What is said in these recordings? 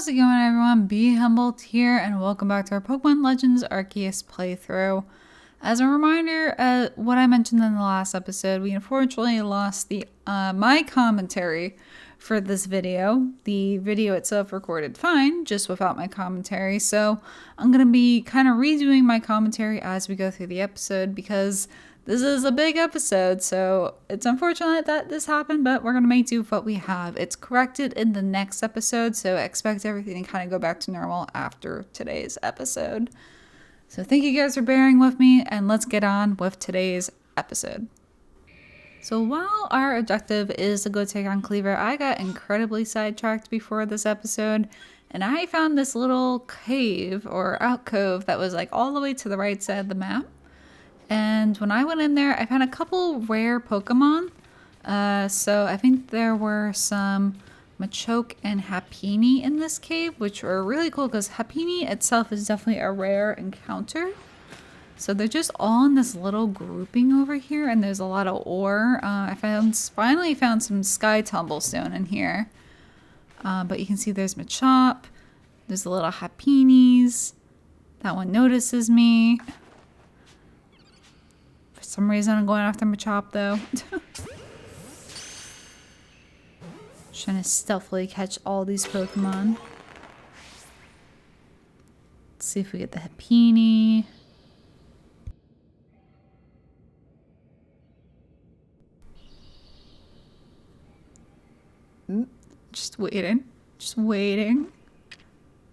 How's it going, everyone? Be Humbled here, and welcome back to our Pokemon Legends Arceus playthrough. As a reminder, what I mentioned in the last episode, we unfortunately lost the my commentary for this video. The video itself recorded fine, just without my commentary, so I'm going to be kind of redoing my commentary as we go through the episode because this is a big episode, so it's unfortunate that this happened, but we're going to make do with what we have. It's corrected in the next episode, so expect everything to kind of go back to normal after today's episode. So thank you guys for bearing with me, and let's get on with today's episode. So while our objective is to go take on Kleavor, I got incredibly sidetracked before this episode, and I found this little cave or alcove that was like all the way to the right side of the map. And when I went in there, I found a couple rare Pokemon. So I think there were some Machoke and Happiny in this cave, which were really cool because Happiny itself is definitely a rare encounter. So they're just all in this little grouping over here, and there's a lot of ore. I finally found some Sky Tumblestone in here. But you can see there's Machop. There's a little Happinies. That one notices me. For some reason, I'm going after Machop, though. Trying to stealthily catch all these Pokemon. Let's see if we get the Happiny. Just waiting. Just waiting.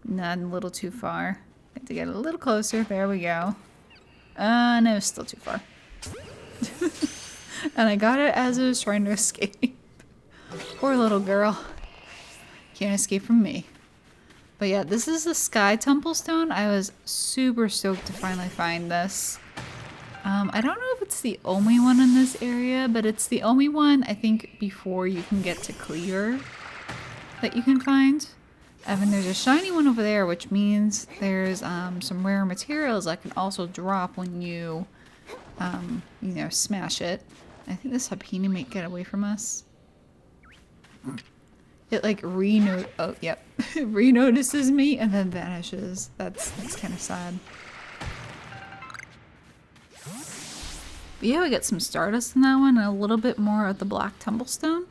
Not a little too far. Have to get a little closer. There we go. No, still too far. And I got it as it was trying to escape. Poor little girl. Can't escape from me. But yeah, this is the Sky Tumblestone. I was super stoked to finally find this. I don't know if it's the only one in this area, but it's the only one, I think, before you can get to Kleavor that you can find. And then there's a shiny one over there, which means there's some rare materials that can also drop when you, smash it. I think this Happiny might get away from us. It like renotices me and then vanishes. That's kind of sad. But yeah, we get some Stardust in that one and a little bit more of the Black Tumblestone.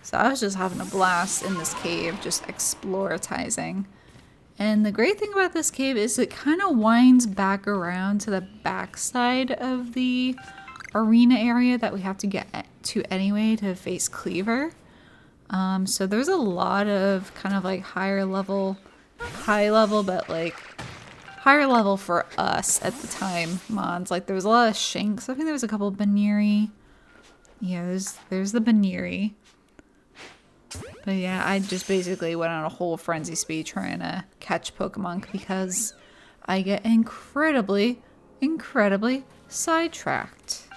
So I was just having a blast in this cave, just exploratizing. And the great thing about this cave is it kind of winds back around to the back side of the arena area that we have to get to anyway to face Kleavor. So there's a lot of kind of like high level, but like higher level for us at the time mons. Like there was a lot of Shanks. I think there was a couple of Baniri. Yeah, there's the Baniri. But yeah, I just basically went on a whole frenzy speed trying to catch Pokemon because I get incredibly sidetracked.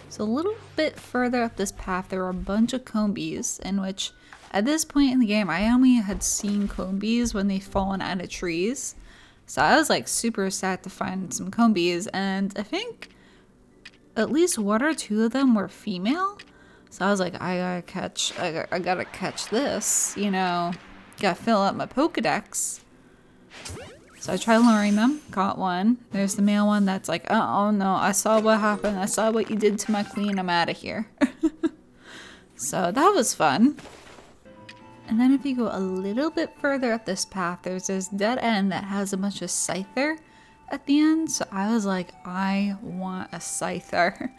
So a little bit further up this path, there were a bunch of Combees, in which at this point in the game, I only had seen Combees when they've fallen out of trees. So I was like super sad to find some Combees, and I think at least one or two of them were female. So I was like, I gotta catch this, gotta fill up my Pokedex. So I tried luring them, caught one. There's the male one that's like, oh no, I saw what happened. I saw what you did to my queen. I'm out of here. So that was fun. And then if you go a little bit further up this path, there's this dead end that has a bunch of Scyther at the end. So I was like, I want a Scyther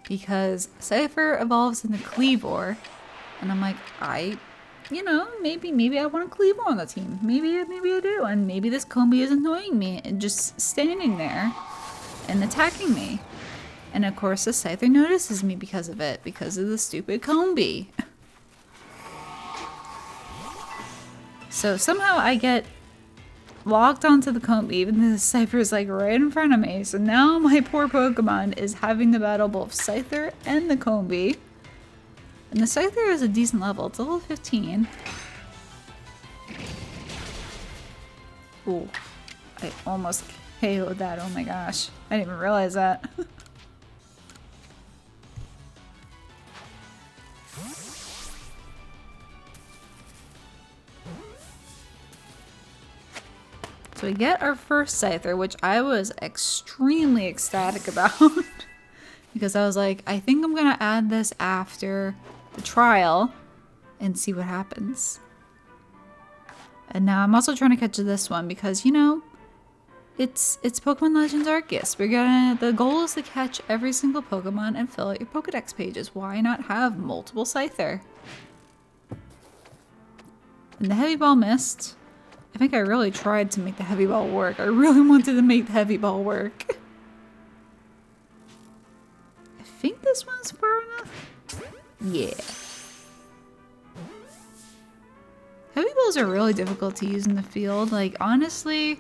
because Scyther evolves into Kleavor. And I'm like, maybe I want a Kleavor on the team. Maybe I do. And maybe this Combee is annoying me and just standing there and attacking me. And of course the Scyther notices me because of it, because of the stupid Combee. So somehow I get locked onto the Combee, even though the Scyther is like right in front of me. So now my poor Pokemon is having to battle both Scyther and the Combee. And the Scyther is a decent level. It's level 15. Ooh. I almost KO'd that. Oh my gosh. I didn't even realize that. So we get our first Scyther, which I was extremely ecstatic about. Because I was like, I think I'm going to add this after the trial and see what happens. And now I'm also trying to catch this one because, you know, it's Pokemon Legends Arceus. The goal is to catch every single Pokemon and fill out your Pokedex pages. Why not have multiple Scyther? And the Heavy Ball missed. I think I really tried to make the Heavy Ball work. I really wanted to make the Heavy Ball work. I think this one's far enough. Yeah. Heavy Balls are really difficult to use in the field. Like, honestly,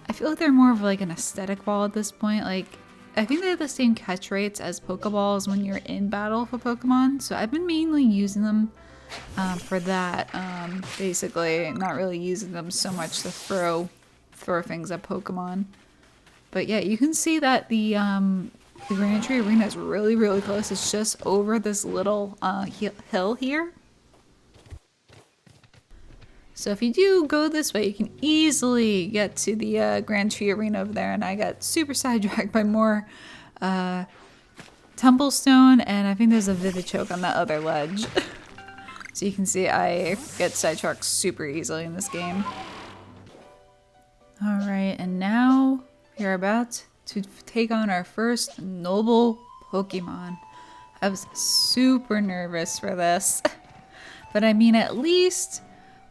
I feel like they're more of like an aesthetic ball at this point. Like, I think they have the same catch rates as Pokeballs when you're in battle for Pokemon. So I've been mainly using them for that. Basically, not really using them so much to throw things at Pokemon. But yeah, you can see that the Grand Tree Arena is really, really close. It's just over this little hill here. So if you do go this way, you can easily get to the Grand Tree Arena over there. And I got super sidetracked by more Tumblestone, and I think there's a Vivichoke on that other ledge. So you can see I get sidetracked super easily in this game. Alright, and now we're about to take on our first noble Pokemon. I was super nervous for this. But I mean, at least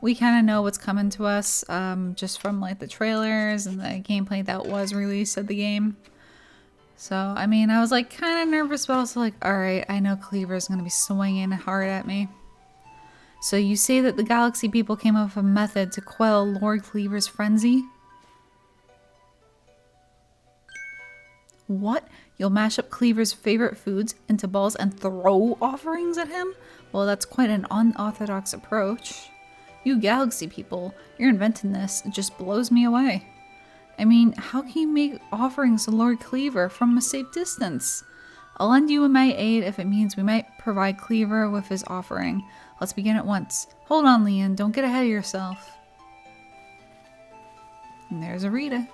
we kind of know what's coming to us just from like the trailers and the gameplay that was released of the game. So, I mean, I was like kind of nervous, but also like, alright, I know Kleavor is going to be swinging hard at me. So you say that the Galaxy people came up with a method to quell Lord Kleavor's frenzy? What? You'll mash up Kleavor's favorite foods into balls and throw offerings at him? Well, that's quite an unorthodox approach. You Galaxy people, you're inventing this. It just blows me away. I mean, how can you make offerings to Lord Kleavor from a safe distance? I'll lend you my aid if it means we might provide Kleavor with his offering. Let's begin at once. Hold on, Leon. Don't get ahead of yourself. And there's Arita.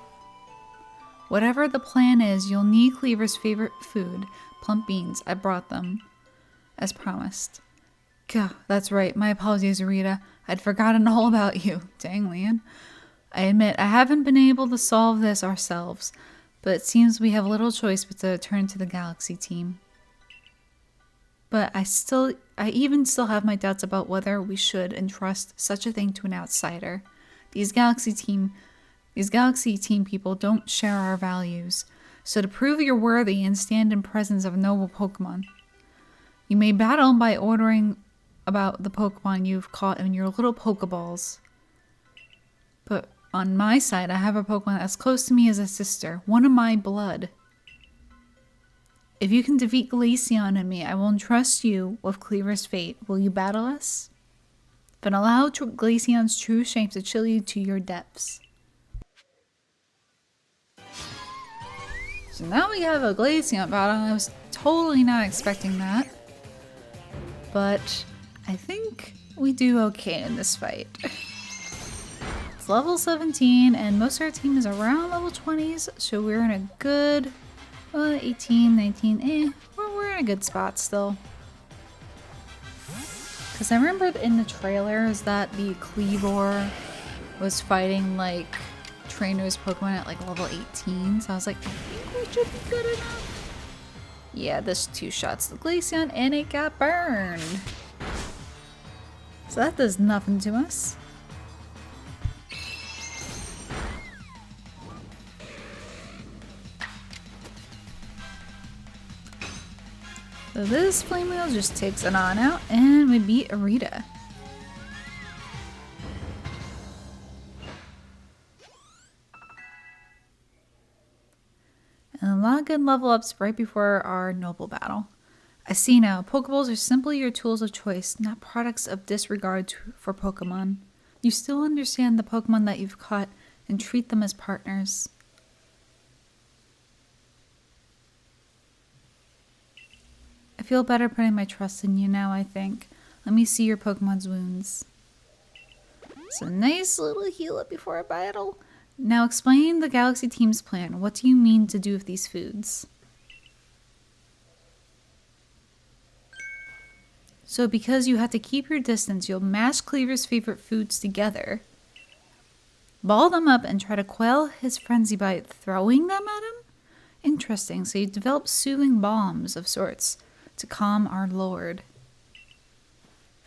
Whatever the plan is, you'll need Kleavor's favorite food, plump beans. I brought them, as promised. Gah, that's right. My apologies, Arita. I'd forgotten all about you. Dang, Leon. I admit, I haven't been able to solve this ourselves, but it seems we have little choice but to turn to the Galaxy team. But I even still have my doubts about whether we should entrust such a thing to an outsider. These Galaxy team people don't share our values. So to prove you're worthy and stand in presence of noble Pokemon, you may battle by ordering about the Pokemon you've caught in your little Pokeballs. But on my side, I have a Pokemon as close to me as a sister, one of my blood. If you can defeat Glaceon and me, I will entrust you with Kleavor's fate. Will you battle us? Then allow Glaceon's true strength to chill you to your depths. So now we have a Glaceon battle. I was totally not expecting that. But I think we do okay in this fight. It's level 17 and most of our team is around level 20s. So we're in a good 18, 19, we're in a good spot still. Because I remember in the trailers that the Kleavor was fighting like trainers Pokemon at like level 18. So I was like, I think we should be good enough. Yeah, this 2 shots the Glaceon and it got burned. So that does nothing to us. So this Flame Wheel just takes it on out, and we beat Arita. And a lot of good level ups right before our noble battle. I see now, Pokeballs are simply your tools of choice, not products of disregard for Pokemon. You still understand the Pokemon that you've caught and treat them as partners. I feel better putting my trust in you now, I think. Let me see your Pokemon's wounds. So nice little heal up before a battle. Now explain the Galaxy team's plan. What do you mean to do with these foods? So because you have to keep your distance, you'll mash Kleavor's favorite foods together, ball them up, and try to quell his frenzy by throwing them at him? Interesting. So you develop soothing bombs of sorts to calm our lord.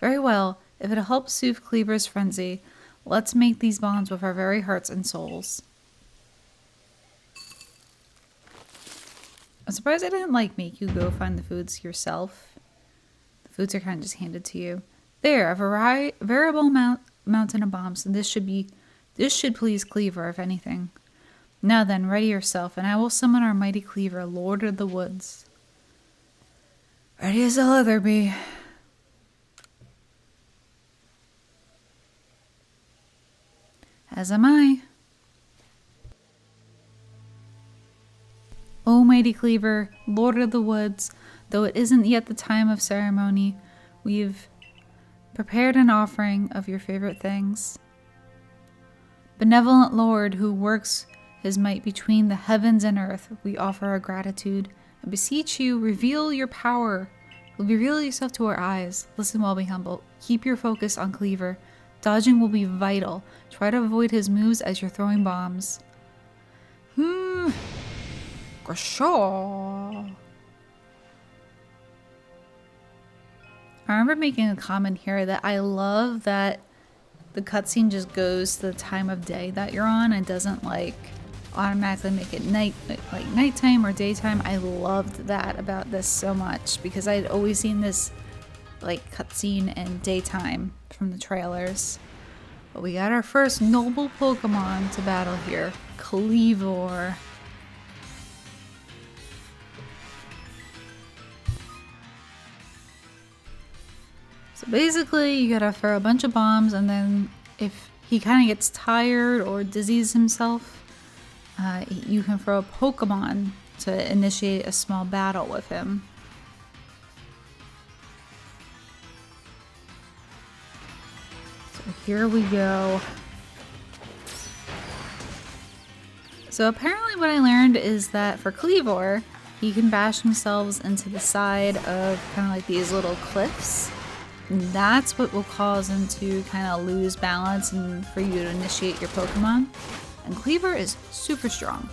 Very well. If it'll help soothe Kleavor's frenzy, let's make these bonds with our very hearts and souls. I'm surprised I didn't make you go find the foods yourself. The foods are kind of just handed to you. There, a variable mountain of bombs. And this should please Kleavor, if anything. Now then, ready yourself, and I will summon our mighty Kleavor, Lord of the Woods. Ready as I'll ever be. As am I. O mighty Kleavor, Lord of the Woods, though it isn't yet the time of ceremony, we've prepared an offering of your favorite things. Benevolent Lord, who works his might between the heavens and earth, we offer our gratitude and beseech you, reveal your power. Reveal yourself to our eyes. Listen while we humble. Keep your focus on Kleavor. Dodging will be vital. Try to avoid his moves as you're throwing bombs. Grashaw. I remember making a comment here that I love that the cutscene just goes to the time of day that you're on and doesn't automatically make it nighttime or daytime. I loved that about this so much because I'd always seen this cutscene in daytime from the trailers. But we got our first noble Pokemon to battle here, Kleavor. So basically you gotta throw a bunch of bombs, and then if he kind of gets tired or diseases himself, you can throw a Pokemon to initiate a small battle with him. So here we go. So apparently what I learned is that for Kleavor, he can bash themselves into the side of kind of like these little cliffs. And that's what will cause him to kind of lose balance and for you to initiate your Pokemon. And Kleavor is super strong.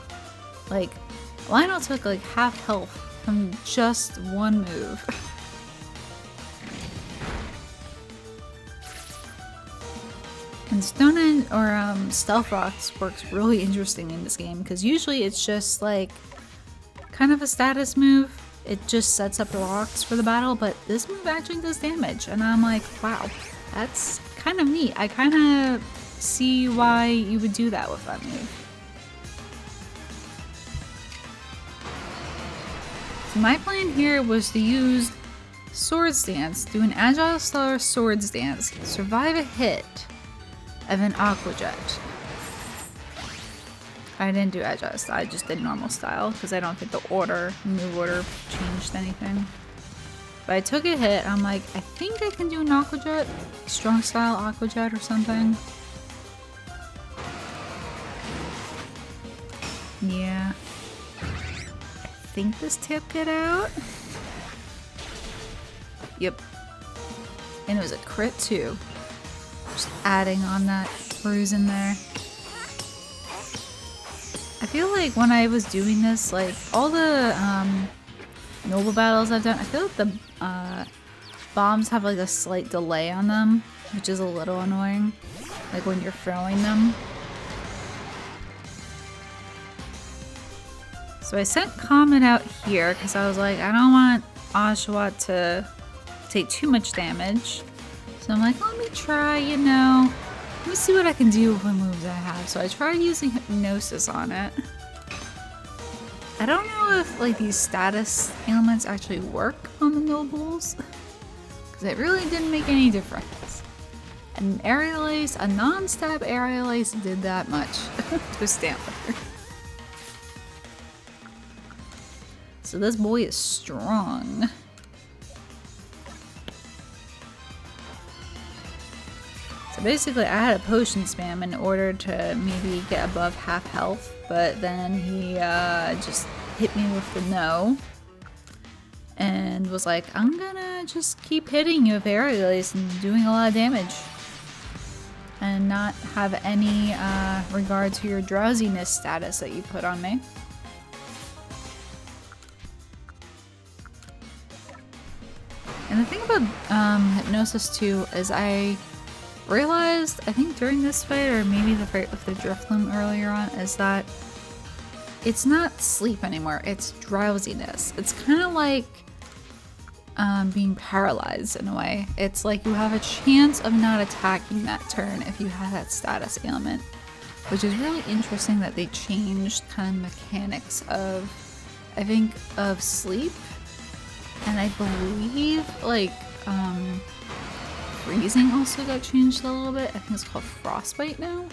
Lionel took half health from just one move. And Stone or Stealth Rocks works really interesting in this game because usually it's just kind of a status move. It just sets up the rocks for the battle, but this move actually does damage. And I'm like, wow, that's kind of neat. I kind of see why you would do that with that move. So my plan here was to use Swords Dance, do an Agile Star Swords Dance, survive a hit of an Aqua Jet. I didn't do Agile Style, I just did normal style because I don't think the move order changed anything. But I took a hit, I'm like, I think I can do an Aqua Jet, strong style Aqua Jet or something. Yeah. I think this tipped it out. Yep. And it was a crit too. Just adding on that bruise in there. I feel like when I was doing this, all the noble battles I've done, I feel like the bombs have a slight delay on them, which is a little annoying, when you're throwing them. So I sent Comet out here because I was like, I don't want Oshawott to take too much damage. So I'm like, let me try, let me see what I can do with the moves I have. So I tried using Hypnosis on it. I don't know if these status ailments actually work on the nobles, because it really didn't make any difference. An Aerial Ace, a non-stab Aerial Ace did that much to a Stantler. So this boy is strong. So basically I had a potion spam in order to maybe get above half health, but then he just hit me with the no and was like, I'm gonna just keep hitting you with aerial ace and doing a lot of damage and not have any regard to your drowsiness status that you put on me. And the thing about hypnosis too is I realized, I think during this fight, or maybe the fight with the Drifloon earlier on, is that it's not sleep anymore, it's drowsiness. It's kind of like being paralyzed in a way. It's like you have a chance of not attacking that turn if you have that status ailment, which is really interesting that they changed kind of mechanics of, I think, of sleep. And I believe like freezing also got changed a little bit. I think it's called frostbite now,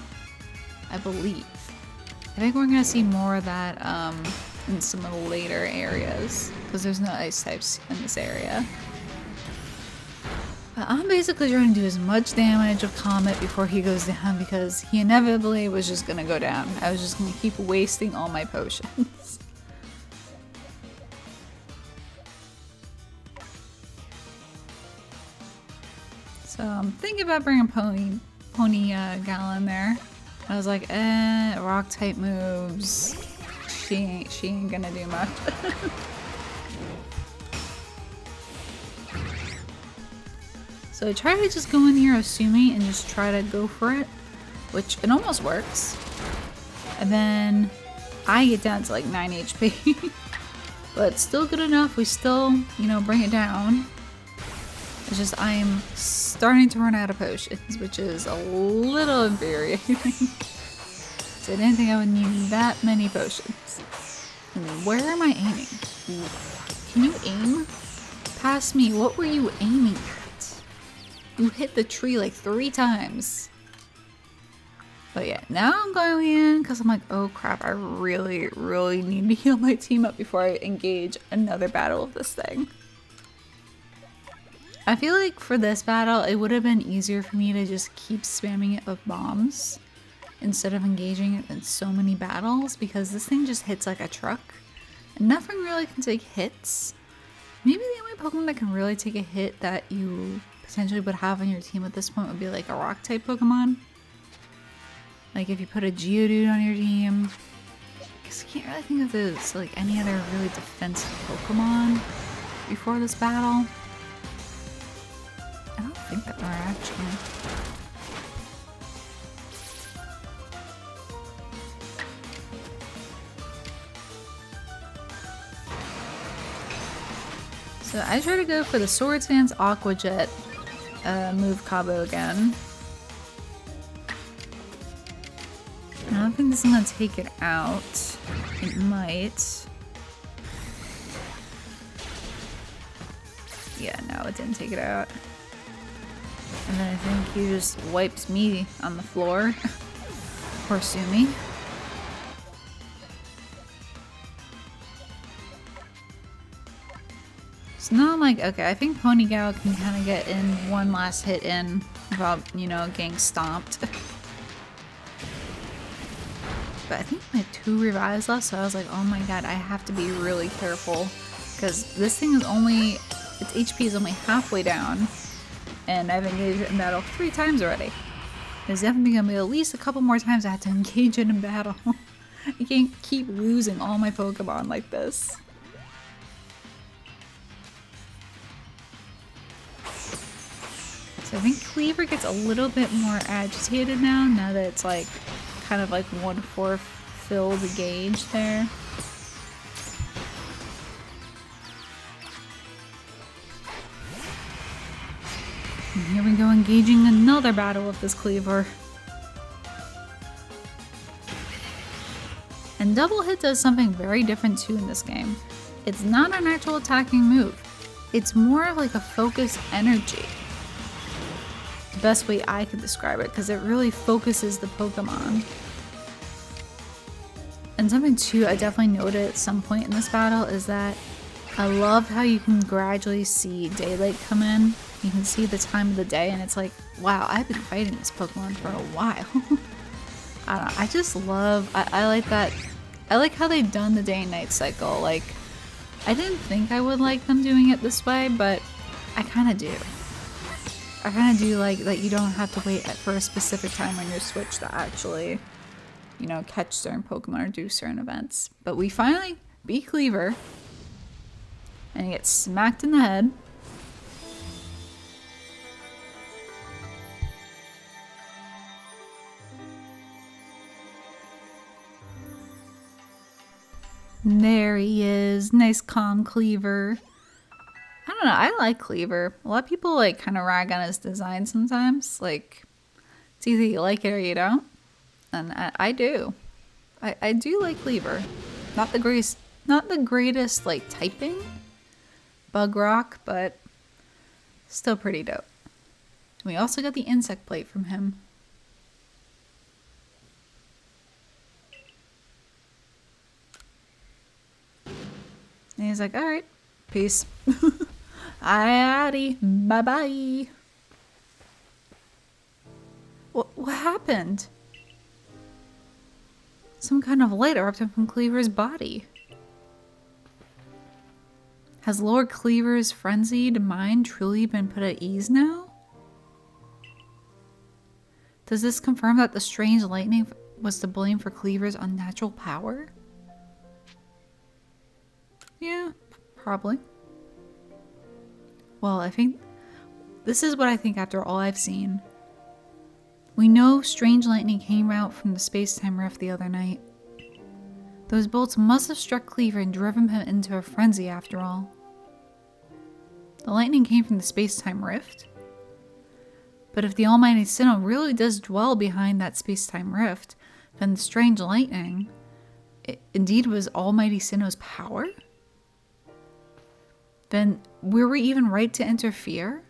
I believe. I think we're gonna see more of that in some of the later areas because there's no ice types in this area. But I'm basically trying to do as much damage of Comet before he goes down because he inevitably was just gonna go down. I was just gonna keep wasting all my potions. So I'm thinking about bringing Pony Gal in there. I was like, rock type moves. She ain't gonna do much. So I try to just go in here Asumi and just try to go for it, which it almost works. And then I get down to like 9 HP. But it's still good enough. We still, you know, bring it down. It's just I'm starting to run out of potions, which is a little infuriating. So I didn't think I would need that many potions. And where am I aiming? Can you aim past me? What were you aiming at? You hit the tree like 3 times. But yeah, now I'm going in because I'm like, oh crap, I really, really need to heal my team up before I engage another battle of this thing. I feel like for this battle, it would have been easier for me to just keep spamming it with bombs instead of engaging it in so many battles because this thing just hits like a truck and nothing really can take hits. Maybe the only Pokemon that can really take a hit that you potentially would have on your team at this point would be like a rock type Pokemon. Like if you put a Geodude on your team. Because I can't really think of this like any other really defensive Pokemon before this battle. I don't think that are actually. So I try to go for the Swords Dance Aqua Jet move combo again. I don't think this is gonna take it out. It might. Yeah, no, it didn't take it out. And then I think he just wipes me on the floor. Poor Sumi. So now I'm like, okay, I think Ponygal can kind of get in one last hit in without, you know, getting stomped. But I think I had 2 revives left, so I was like, oh my god, I have to be really careful. Because this thing is only, its HP is only halfway down. And I've engaged it in battle 3 times already. There's definitely gonna be at least a couple more times I have to engage it in battle. I can't keep losing all my Pokemon like this. So I think Kleavor gets a little bit more agitated now that it's like kind of like 1/4 filled gauge there. And here we go, engaging another battle with this Kleavor. And double hit does something very different too in this game. It's not an actual attacking move. It's more of like a focus energy. The best way I could describe it, because it really focuses the Pokemon. And something too I definitely noted at some point in this battle is that I love how you can gradually see daylight come in You can see the time of the day, and it's like, wow, I've been fighting this Pokemon for a while. I don't know, I just love, I like that. I like how they've done the day and night cycle. Like, I didn't think I would like them doing it this way, but I kind of do. I kind of do like that you don't have to wait for a specific time on your Switch to actually, you know, catch certain Pokemon or do certain events. But we finally beat Kleavor, and he gets smacked in the head. There he is. Nice calm Kleavor. I don't know, I like Kleavor. A lot of people like kind of rag on his design sometimes. Like, it's either you like it or you don't. And I do. I do like Kleavor. Not the greatest like typing bug rock, but still pretty dope. We also got the insect plate from him. And he's like, alright, peace. Alrighty, bye-bye. What happened? Some kind of light erupted from Kleavor's body. Has Lord Kleavor's frenzied mind truly been put at ease now? Does this confirm that the strange lightning was to blame for Kleavor's unnatural power? Yeah, probably. Well, I think this is what I think after all I've seen. We know strange lightning came out from the space-time rift the other night. Those bolts must have struck Kleavor and driven him into a frenzy after all. The lightning came from the space-time rift? But if the Almighty Sinnoh really does dwell behind that space-time rift, then the strange lightning, indeed was Almighty Sinnoh's power? Then were we even right to interfere?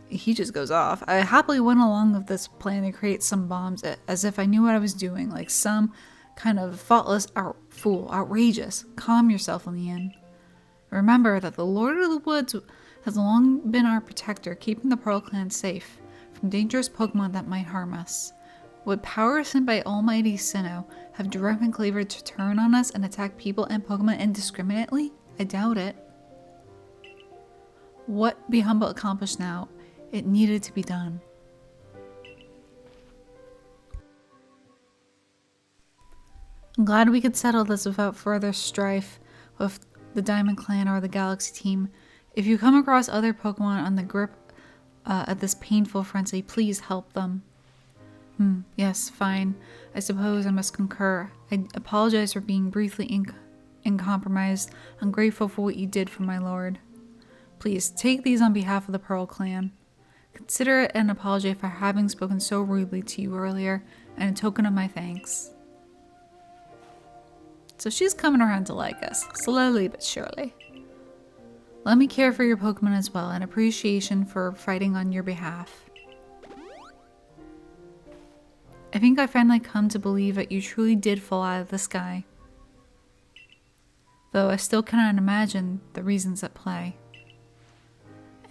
He just goes off. I happily went along with this plan to create some bombs as if I knew what I was doing, like some kind of thoughtless fool, outrageous. Calm yourself in the end. Remember that the Lord of the Woods has long been our protector, keeping the Pearl Clan safe from dangerous Pokemon that might harm us. Would power sent by Almighty Sinnoh have driven Kleavor to turn on us and attack people and Pokemon indiscriminately? I doubt it. What Be Humble accomplished now, it needed to be done. I'm glad we could settle this without further strife with the Diamond Clan or the Galaxy team. If you come across other Pokemon on the grip of this painful frenzy, please help them. Yes, fine. I suppose I must concur. I apologize for being briefly uncompromised. I'm grateful for what you did for my lord. Please, take these on behalf of the Pearl Clan. Consider it an apology for having spoken so rudely to you earlier, and a token of my thanks. So she's coming around to like us, slowly but surely. Let me care for your Pokemon as well, and appreciation for fighting on your behalf. I think I finally come to believe that you truly did fall out of the sky. Though I still cannot imagine the reasons at play.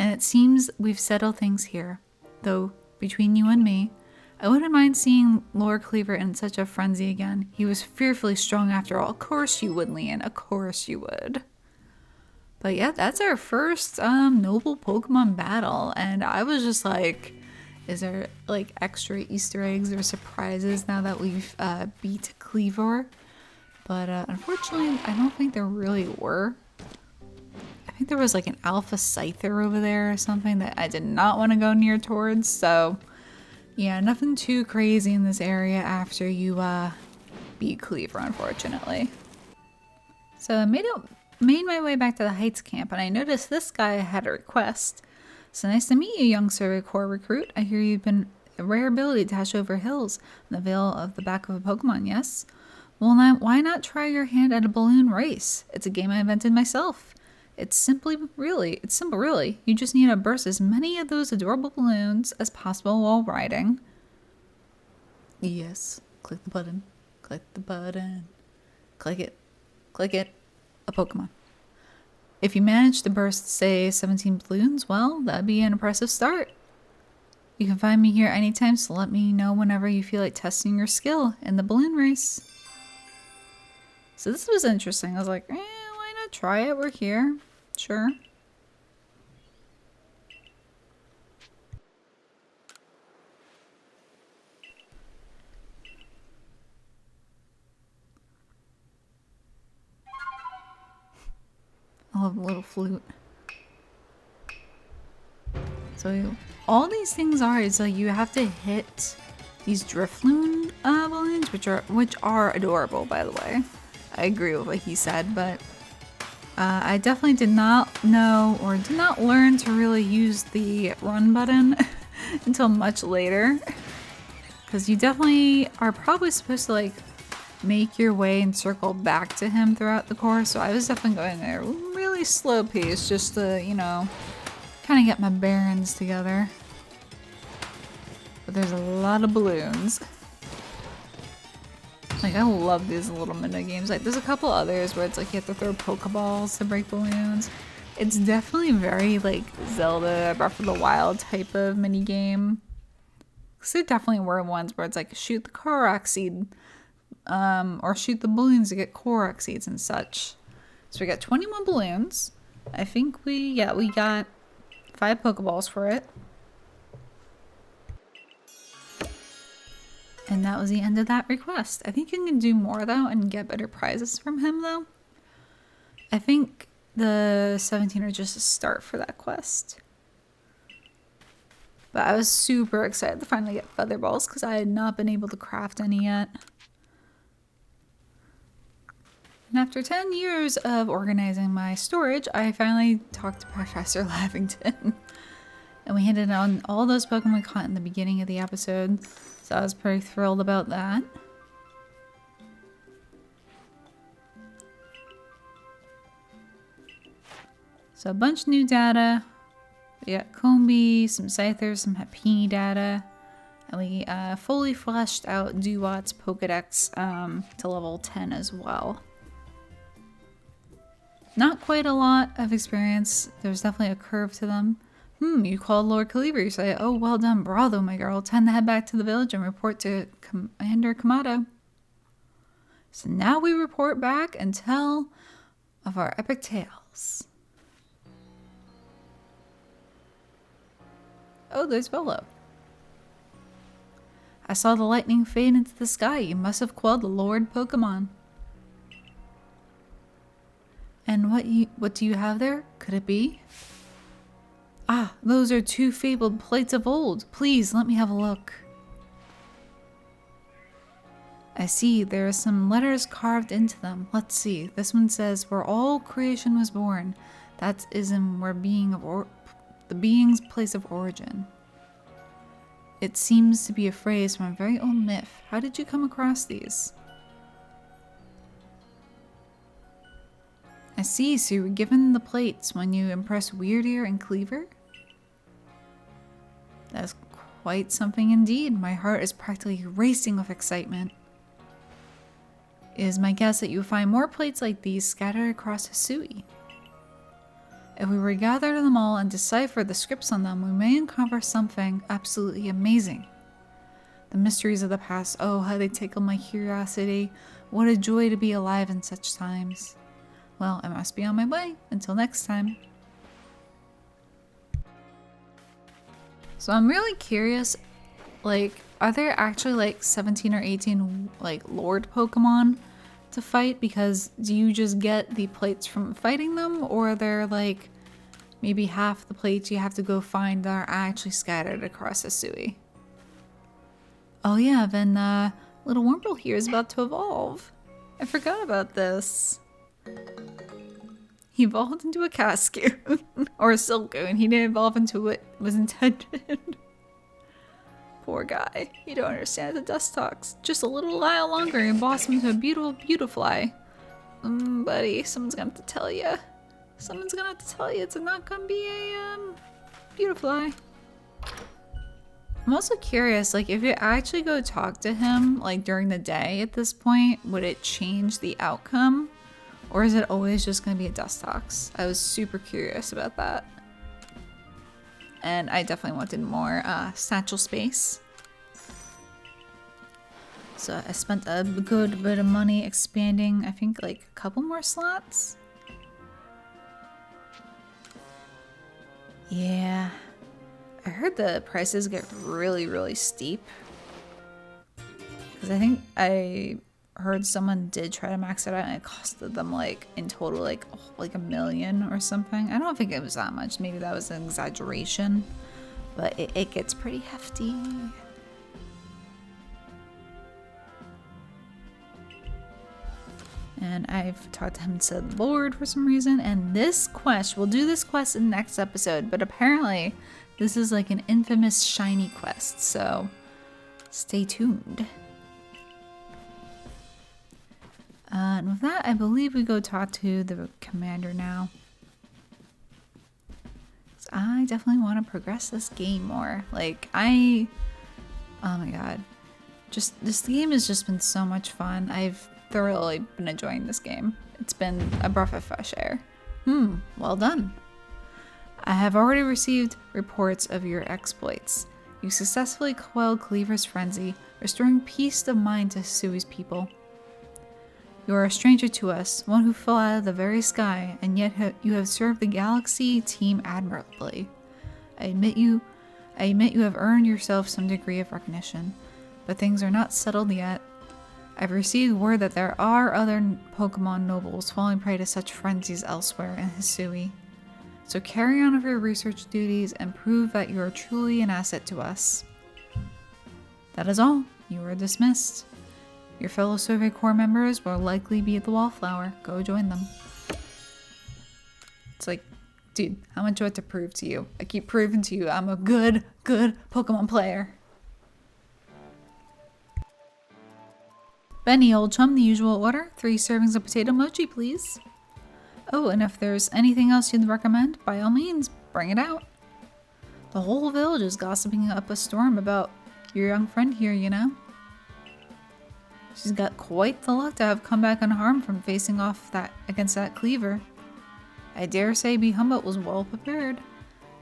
And it seems we've settled things here, though between you and me, I wouldn't mind seeing Lord Kleavor in such a frenzy again. He was fearfully strong after all. Of course you would, Leanne. Of course you would. But yeah, that's our first noble Pokemon battle. And I was just like, is there like extra Easter eggs or surprises now that we've beat Kleavor? But unfortunately, I don't think there really were. I think there was like an Alpha Scyther over there or something that I did not want to go near towards. So yeah, nothing too crazy in this area after you beat Kleavor, unfortunately. So I made my way back to the Heights camp, and I noticed this guy had a request. So nice to meet you, young Survey Corps recruit. I hear you've been a rare ability to dash over hills in the veil of the back of a Pokemon, yes? Well, now, why not try your hand at a balloon race? It's a game I invented myself. It's simple, really. You just need to burst as many of those adorable balloons as possible while riding. Yes. Click the button. Click the button. Click it. Click it. A Pokemon. If you manage to burst, say, 17 balloons, well, that'd be an impressive start. You can find me here anytime, so let me know whenever you feel like testing your skill in the balloon race. So this was interesting. I was like, why not try it? We're here. Sure. I love the little flute. So all these things are is like you have to hit these Drifloon balloons, which are adorable, by the way. I agree with what he said, but I definitely did not know or did not learn to really use the run button until much later, because you definitely are probably supposed to like make your way and circle back to him throughout the course. So I was definitely going at a really slow pace just to, you know, kind of get my bearings together. But there's a lot of balloons. Like, I love these little mini games. Like, there's a couple others where it's like you have to throw Pokeballs to break balloons. It's definitely very like Zelda Breath of the Wild type of mini game. Because there definitely were ones where it's like shoot the Korok seed, or shoot the balloons to get Korok seeds and such. So we got 21 balloons. I think we got 5 Pokeballs for it. And that was the end of that request. I think you can do more though and get better prizes from him though. I think the 17 are just a start for that quest. But I was super excited to finally get feather balls because I had not been able to craft any yet. And after 10 years of organizing my storage, I finally talked to Professor Lavington. And we handed on all those Pokemon caught in the beginning of the episode. So I was pretty thrilled about that. So a bunch of new data. We got Combee, some Scythers, some Happiny data. And we fully fleshed out Duwat's Pokedex to level 10 as well. Not quite a lot of experience. There's definitely a curve to them. You called Lord Kleavor. You say, oh, well done, bravo, my girl. Time to head back to the village and report to Commander Kamado. So now we report back and tell of our epic tales. Oh, there's Volo. I saw the lightning fade into the sky. You must have quelled the Lord Pokemon. And what do you have there? Could it be? Ah, those are 2 fabled plates of old. Please, let me have a look. I see, there are some letters carved into them. Let's see. This one says, where all creation was born. That is in where the being's place of origin. It seems to be a phrase from a very old myth. How did you come across these? I see, so you were given the plates when you impressed Weirdeer and Kleavor? That's quite something indeed. My heart is practically racing with excitement. It is my guess that you will find more plates like these scattered across Hisui. If we were to gather them all and decipher the scripts on them, we may uncover something absolutely amazing. The mysteries of the past, oh, how they tickle my curiosity. What a joy to be alive in such times. Well, I must be on my way. Until next time. So I'm really curious, like, are there actually like 17 or 18 like Lord Pokemon to fight? Because do you just get the plates from fighting them, or are there like maybe half the plates you have to go find that are actually scattered across Hisui? Oh yeah, then little Wurmple here is about to evolve. I forgot about this. He evolved into a Cascoon or a Silcoon. He didn't evolve into what was intended. Poor guy. You don't understand the dust talks. Just a little while longer and blossom into a beautiful Beautifly. Buddy, someone's gonna have to tell you. Someone's gonna have to tell you it's not gonna be a Beautifly. I'm also curious, like, if you actually go talk to him, like, during the day at this point, would it change the outcome? Or is it always just going to be a Dustox? I was super curious about that. And I definitely wanted more satchel space. So I spent a good bit of money expanding, I think like a couple more slots. Yeah. I heard the prices get really steep. Because I think I heard someone did try to max it out and it costed them like in total like $1 million or something. I don't think it was that much. Maybe that was an exaggeration. But it gets pretty hefty. And I've talked to him and said Lord for some reason. And this quest, we'll do this quest in the next episode. But apparently this is like an infamous shiny quest. So stay tuned. And with that, I believe we go talk to the commander now. I definitely want to progress this game more. Like, oh my god. This game has just been so much fun. I've thoroughly been enjoying this game. It's been a breath of fresh air. Well done. I have already received reports of your exploits. You successfully quelled Kleavor's frenzy, restoring peace of mind to Sui's people. You are a stranger to us, one who fell out of the very sky, and yet you have served the Galaxy team admirably. I admit you have earned yourself some degree of recognition, but things are not settled yet. I've received word that there are other Pokemon nobles falling prey to such frenzies elsewhere in Hisui. So carry on with your research duties and prove that you are truly an asset to us. That is all. You are dismissed. Your fellow Survey Corps members will likely be at the Wallflower. Go join them. It's like, dude, how much do I have to prove to you? I keep proving to you I'm a good Pokemon player. Benny, old chum, the usual order. 3 servings of potato mochi, please. Oh, and if there's anything else you'd recommend, by all means, bring it out. The whole village is gossiping up a storm about your young friend here, you know? She's got quite the luck to have come back unharmed from facing off against that Kleavor. I dare say B. Humboldt was well prepared,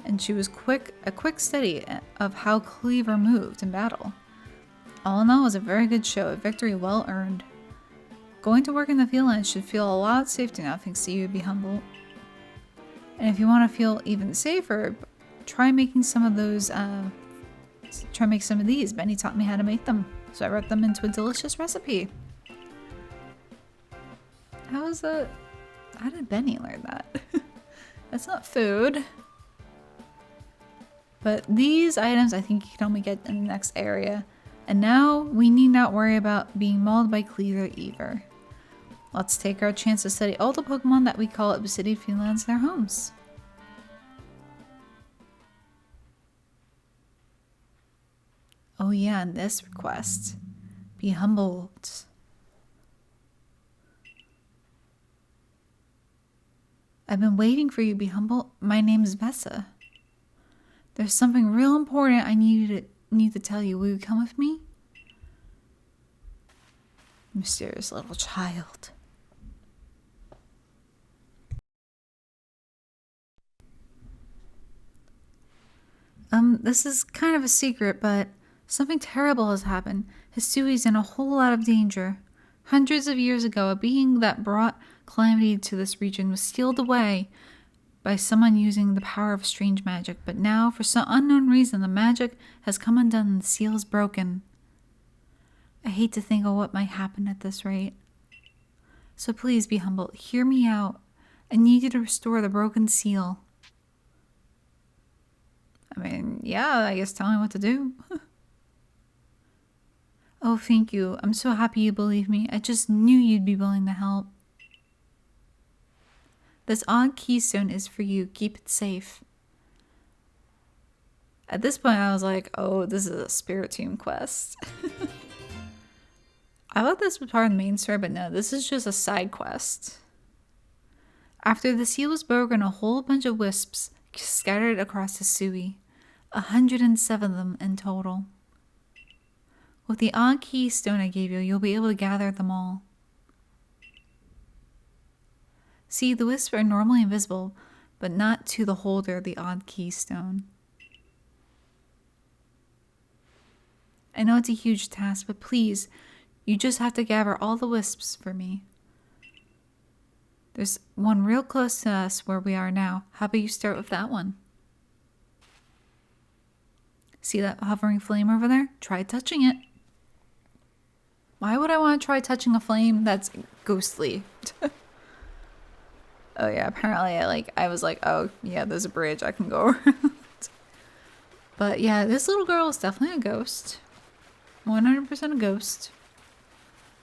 and she was a quick study of how Kleavor moved in battle. All in all, it was a very good show, a victory well earned. Going to work in the field should feel a lot safer now thanks to you, B. Humboldt. And if you want to feel even safer, try making some of those, try make some of these. Benny taught me how to make them. So I wrote them into a delicious recipe. How did Benny learn that? That's not food. But these items I think you can only get in the next area. And now we need not worry about being mauled by Kleavor either. Let's take our chance to study all the Pokemon that we call Obsidian Fiendlands their homes. Oh yeah, and this request. Be Humboldt. I've been waiting for you, Be Humboldt. My name's Vessa. There's something real important I need to tell you. Will you come with me? Mysterious little child. This is kind of a secret, but something terrible has happened. Hisui's in a whole lot of danger. Hundreds of years ago, a being that brought calamity to this region was sealed away by someone using the power of strange magic, but now, for some unknown reason, the magic has come undone and the seal is broken. I hate to think of what might happen at this rate. So please, Be Humble, hear me out. I need you to restore the broken seal. I mean, yeah, I guess tell me what to do. Oh, thank you. I'm so happy you believe me. I just knew you'd be willing to help. This odd keystone is for you. Keep it safe. At this point, I was like, oh, this is a Spiritomb quest. I thought this was part of the main story, but no, this is just a side quest. After the seal was broken, a whole bunch of wisps scattered across Hisui. 107 of them in total. With the odd keystone I gave you, you'll be able to gather them all. See, the wisps are normally invisible, but not to the holder of the odd keystone. I know it's a huge task, but please, you just have to gather all the wisps for me. There's one real close to us where we are now. How about you start with that one? See that hovering flame over there? Try touching it. Why would I want to try touching a flame that's ghostly? Oh yeah, apparently I was like, oh yeah, there's a bridge I can go around. But yeah, this little girl is definitely a ghost. 100% a ghost.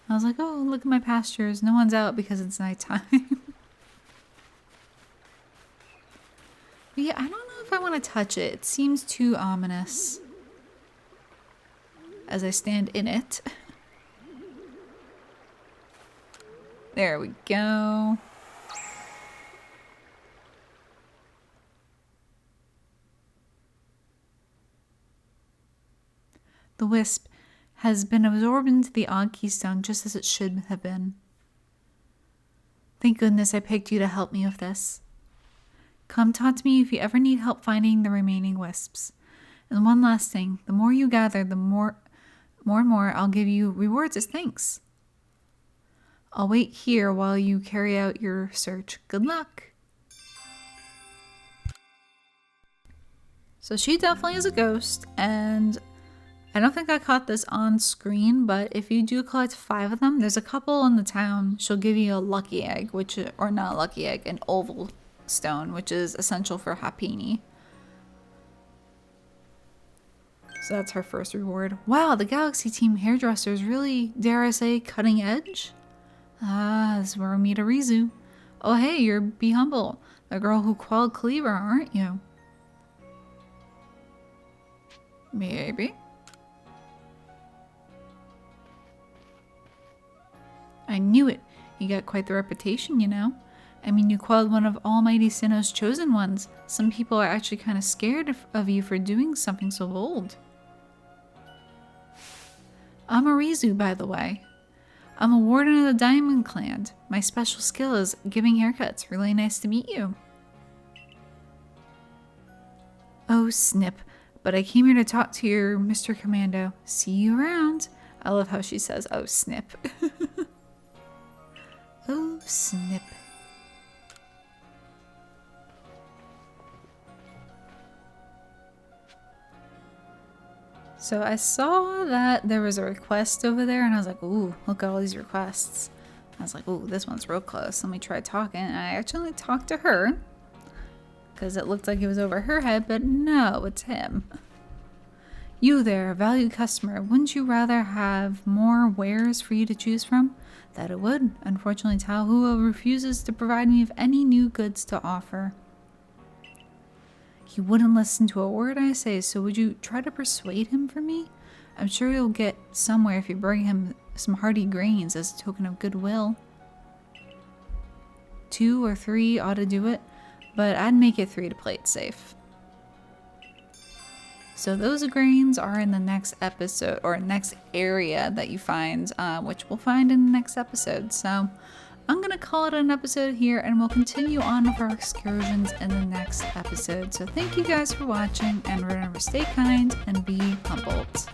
I was like, oh, look at my pastures. No one's out because it's nighttime. But yeah, I don't know if I want to touch it. It seems too ominous. As I stand in it. There we go. The wisp has been absorbed into the odd keystone just as it should have been. Thank goodness I picked you to help me with this. Come talk to me if you ever need help finding the remaining wisps. And one last thing, the more you gather, the more and more I'll give you rewards as thanks. I'll wait here while you carry out your search. Good luck. So she definitely is a ghost, and I don't think I caught this on screen, but if you do collect 5 of them, there's a couple in the town. She'll give you a lucky egg, or not a lucky egg, an oval stone, which is essential for Happini. So that's her first reward. Wow, the Galaxy Team hairdresser is really, dare I say, cutting edge? Ah, this is where we meet Arizu. Oh hey, you're Be Humble, the girl who quelled Kleavor, aren't you? Maybe. I knew it. You got quite the reputation, you know. I mean, you quelled one of Almighty Sinnoh's chosen ones. Some people are actually kind of scared of you for doing something so bold. I'm Arizu, by the way. I'm a warden of the Diamond Clan. My special skill is giving haircuts. Really nice to meet you. Oh, snip. But I came here to talk to your Mr. Commando. See you around. I love how she says, oh, snip. Oh, snip. So I saw that there was a request over there, and I was like, ooh, look at all these requests. I was like, ooh, this one's real close. Let me try talking. And I actually talked to her, because it looked like it was over her head, but no, it's him. You there, valued customer, wouldn't you rather have more wares for you to choose from? That it would. Unfortunately, Taohua refuses to provide me with any new goods to offer. He wouldn't listen to a word I say, so would you try to persuade him for me? I'm sure you'll get somewhere if you bring him some hearty grains as a token of goodwill. 2 or 3 ought to do it, but I'd make it 3 to play it safe. So those grains are in the next episode, or next area that you find, which we'll find in the next episode. So I'm going to call it an episode here, and we'll continue on with our excursions in the next episode. So thank you guys for watching, and remember, stay kind and be humbled.